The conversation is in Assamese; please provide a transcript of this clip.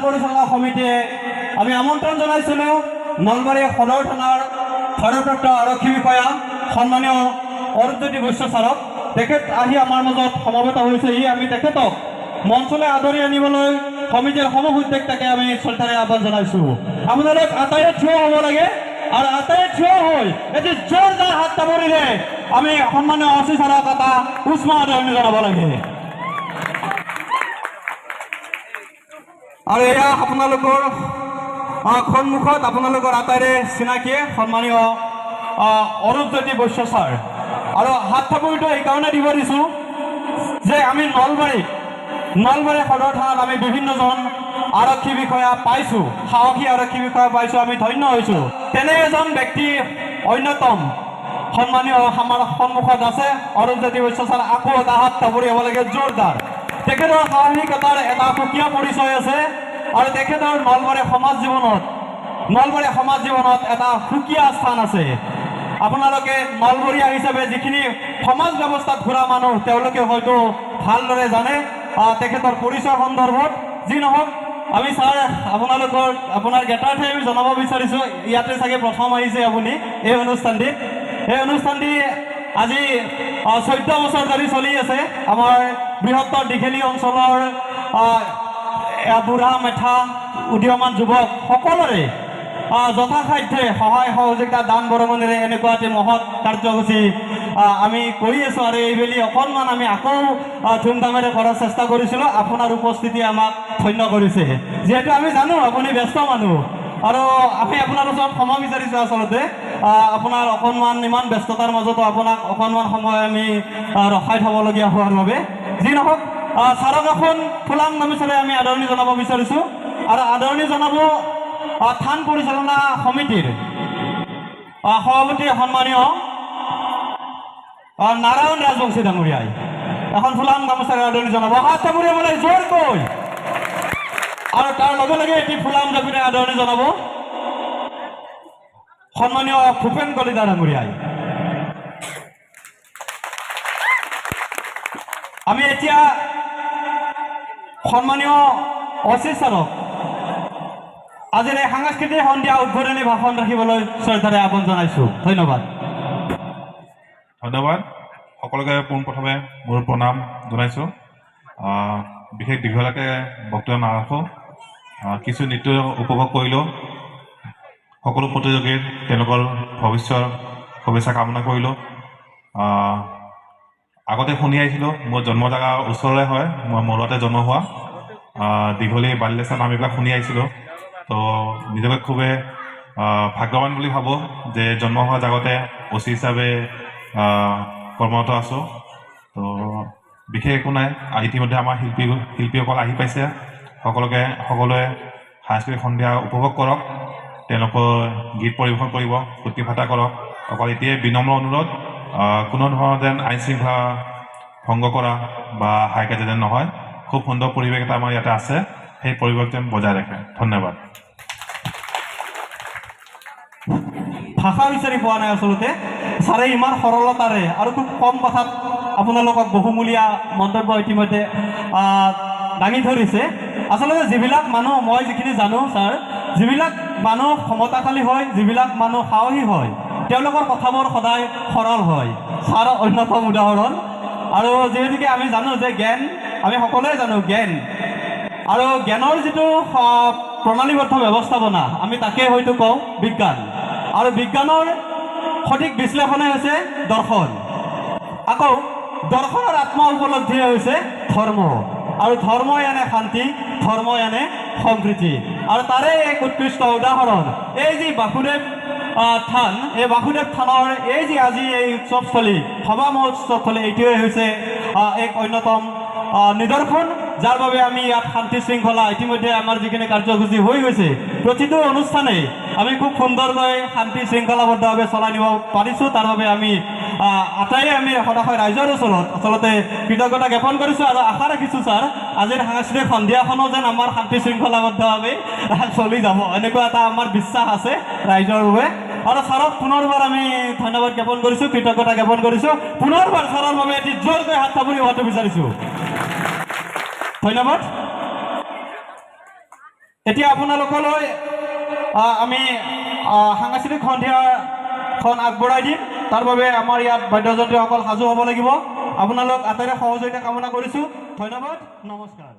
পৰিচালনা সমিতিয়ে আমি আমন্ত্ৰণ জনাইছিলোঁ নলবাৰী সদৰ থানাৰ ভাৰপ্ৰাপ্ত আৰক্ষী বিষয়া সন্মানীয় অৰুণজ্যোতি বৈশ্য ছাৰক। তেখেত আহি আমাৰ মাজত সমবেত হৈছে। আমি তেখেতক মঞ্চলৈ আদৰি আনিবলৈ সমিতিৰ সমূহ উদ্যোক্তাকে আমি শ্ৰদ্ধাৰে আহ্বান জনাইছোঁ। আপোনালোক আটাইয়ে থিয় হ'ব লাগে আৰু আটাইয়ে থিয় হৈ এটি জোৰদাৰ হাত তাবৰিৰে আমি সন্মানীয় অচি ছাৰক এটা উষ্ম আদৰণি জনাব লাগে। আৰু এয়া আপোনালোকৰ সন্মুখত আপোনালোকৰ আটাইৰে চিনাকি সন্মানীয় অৰুণজ্যোতি বৈশ্য ছাৰ। আৰু হাত থাপৰিটো এইকাৰণে দিব দিছোঁ যে আমি নলবাৰী সদৰ থানাত আমি বিভিন্নজন আৰক্ষী বিষয়া পাইছোঁ, সাহসী আৰক্ষী বিষয়া পাইছোঁ, আমি ধন্য হৈছোঁ। তেনে এজন ব্যক্তি অন্যতম সন্মানীয় আমাৰ সন্মুখত আছে অৰুণজ্যোতি বৈশ্য ছাৰ। আকৌ এটা হাত থাপৰি হ'ব লাগে জোৰদাৰ। তেখেতৰ সাহসিকতাৰ এটা সুকীয়া পৰিচয় আছে আৰু তেখেতৰ নলবাৰী সমাজ জীৱনত এটা সুকীয়া স্থান আছে। আপোনালোকে নলবৰীয়া হিচাপে যিখিনি সমাজ ব্যৱস্থাত ঘূৰা মানুহ তেওঁলোকে হয়তো ভালদৰে জানে তেখেতৰ পৰিচয় সন্দৰ্ভত। যি নহওক আমি ছাৰ আপোনাৰ জ্ঞাতাৰ্থে আমি জনাব বিচাৰিছোঁ, ইয়াতে চাগে প্ৰথম আহিছে আপুনি এই অনুষ্ঠানটিত। এই অনুষ্ঠানটি আজি 14 বছৰ ধৰি চলি আছে। আমাৰ বৃহত্তৰ দীঘেলী অঞ্চলৰ বুঢ়া মেথা উদীয়মান যুৱক সকলোৰে যথাসাধ্যে সহায় সহযোগিতা দান বৰঙণিৰে এনেকুৱা এটি মহৎ কাৰ্যসূচী আমি কৰি আছোঁ। আৰু এইবেলি অকণমান আমি আকৌ ধুমধামেৰে কৰাৰ চেষ্টা কৰিছিলোঁ। আপোনাৰ উপস্থিতি আমাক ধন্য কৰিছে, যিহেতু আমি জানো আপুনি ব্যস্ত মানুহ আৰু আমি আপোনাৰ ওচৰত ক্ষমা বিচাৰিছোঁ। আচলতে আপোনাৰ অকণমান ইমান ব্যস্ততাৰ মাজতো আপোনাক অকণমান সময় আমি ৰখাই থ'বলগীয়া হোৱাৰ বাবে। যি নহওক ছাৰক এখন ফুলাম গামোচাৰে আমি আদৰণি জনাব বিচাৰিছোঁ। আৰু আদৰণি জনাব থান পৰিচালনা সমিতিৰ সভাপতি সন্মানীয় নাৰায়ণ ৰাজবংশী ডাঙৰীয়াই এখন ফুলাম গামোচাৰে আদৰণি জনাব। হাত তামুৰি মানে জোৰকৈ আৰু তাৰ লগে লগে এটি ফুলাম জাপিৰে আদৰণি জনাব সন্মানীয় ভূপেন কলিতা ডাঙৰীয়াই। আমি এতিয়া সন্মানীয় অচি ছাৰক আজিৰ এই সাংস্কৃতিক সন্ধিয়া উদ্বোধনী ভাষণ ৰাখিবলৈ শ্ৰদ্ধাৰে আহ্বান জনাইছোঁ। ধন্যবাদ। সকলোকে পোনপ্ৰথমে মোৰ প্ৰণাম জনাইছোঁ। বিশেষ দীঘলীয়াকৈ বক্তব্য নাৰাখোঁ। কিছু নৃত্য উপভোগ কৰিলোঁ। সকলো প্ৰতিযোগীৰ তেওঁলোকৰ ভৱিষ্যতৰ শুভেচ্ছা কামনা কৰিলোঁ। আগতে শুনি আহিছিলোঁ, মোৰ জন্ম জেগা ওচৰৰে হয়, মই মৰুৱাতে জন্ম হোৱা। দীঘলী বালিলেচন আমি এইবিলাক শুনি আহিছিলোঁ। তো নিজকে খুবেই ভাগ্যৱান বুলি ভাবোঁ যে জন্ম হোৱা জেগাতে অচি হিচাপে কৰ্মৰত আছোঁ। তো বিশেষ একো নাই। ইতিমধ্যে আমাৰ শিল্পীসকল আহি পাইছে। সকলোৱে সাংস্কৃতিক সন্ধিয়া উপভোগ কৰক, তেওঁলোকৰ গীত পৰিৱেশন কৰিব, ফূৰ্তি ফাৰ্তা কৰক। অকল এতিয়াই বিনম্ৰ অনুৰোধ, কোনো ধৰণৰ যেন আইন শৃংখলা ভংগ কৰা বা হাই কাজিয়া যেন নহয়। খুব সুন্দৰ পৰিৱেশ এটা আমাৰ ইয়াতে আছে, সেই পৰিৱেশ যেন বজাই ৰাখে। ধন্যবাদ। ভাষা বিচাৰি পোৱা নাই আচলতে। ছাৰে ইমান সৰলতাৰে আৰু খুব কম কথাত আপোনালোকক বহুমূলীয়া মন্তব্য ইতিমধ্যে দাঙি ধৰিছে। আচলতে যিবিলাক মানুহ, মই যিখিনি জানো ছাৰ, যিবিলাক মানুহ ক্ষমতাশালী হয়, যিবিলাক মানুহ সাহসী হয়, তেওঁলোকৰ কথাবোৰ সদায় সৰল হয়। ছাৰ অন্যতম উদাহৰণ। আৰু যিহেতুকে আমি জানো যে জ্ঞান, আমি সকলোৱে জানো জ্ঞান আৰু জ্ঞানৰ যিটো প্ৰণালীবদ্ধ ব্যৱস্থাপনা, আমি তাকে হয়তো কওঁ বিজ্ঞান। আৰু বিজ্ঞানৰ সঠিক বিশ্লেষণে হৈছে দৰ্শন। আকৌ দৰ্শনৰ আত্ম উপলব্ধিয়ে হৈছে ধৰ্ম। আৰু ধৰ্মই আনে শান্তি, ধৰ্মই আনে সম্প্ৰীতি। আৰু তাৰে এক উৎকৃষ্ট উদাহৰণ এই যি বাসুদেৱ থান, এই বাসুদেৱ থানৰ এই যি আজি এই উৎসৱস্থলী, সভা মহোৎসৱস্থলী, এইটোৱে হৈছে এক অন্যতম নিদৰ্শন, যাৰ বাবে আমি ইয়াত শান্তি শৃংখলা ইতিমধ্যে আমাৰ যিখিনি কাৰ্যসূচী হৈ গৈছে, প্ৰতিটো অনুষ্ঠানে আমি খুব সুন্দৰকৈ শান্তি শৃংখলাবদ্ধভাৱে চলাই নিব পাৰিছোঁ। তাৰ বাবে আমি আটাইয়ে আমি সদায় ৰাইজৰ ওচৰত আচলতে কৃতজ্ঞতা জ্ঞাপন কৰিছোঁ। আৰু আশা ৰাখিছোঁ ছাৰ, আজিৰ সাংস্কৃতিক সন্ধিয়াখনো যেন আমাৰ শান্তি শৃংখলাবদ্ধভাৱে চলি যাব, এনেকুৱা এটা আমাৰ বিশ্বাস আছে ৰাইজৰ বাবে। আৰু ছাৰক পুনৰবাৰ আমি ধন্যবাদ জ্ঞাপন কৰিছোঁ, কৃতজ্ঞতা জ্ঞাপন কৰিছোঁ। পুনৰবাৰ ছাৰৰ বাবে এটি জোৰকৈ হাত তাবৰি হোৱাটো বিচাৰিছোঁ। ধন্যবাদ। এতিয়া আপোনালোকলৈ আমি সাংস্কৃতিক সন্ধিয়াখন আগবঢ়াই দিম। তাৰ বাবে আমাৰ ইয়াত বাদ্যযন্ত্ৰীসকল সাজু হ'ব লাগিব। আপোনালোক আটাইৰে সহযোগিতা কামনা কৰিছোঁ। ধন্যবাদ, নমস্কাৰ।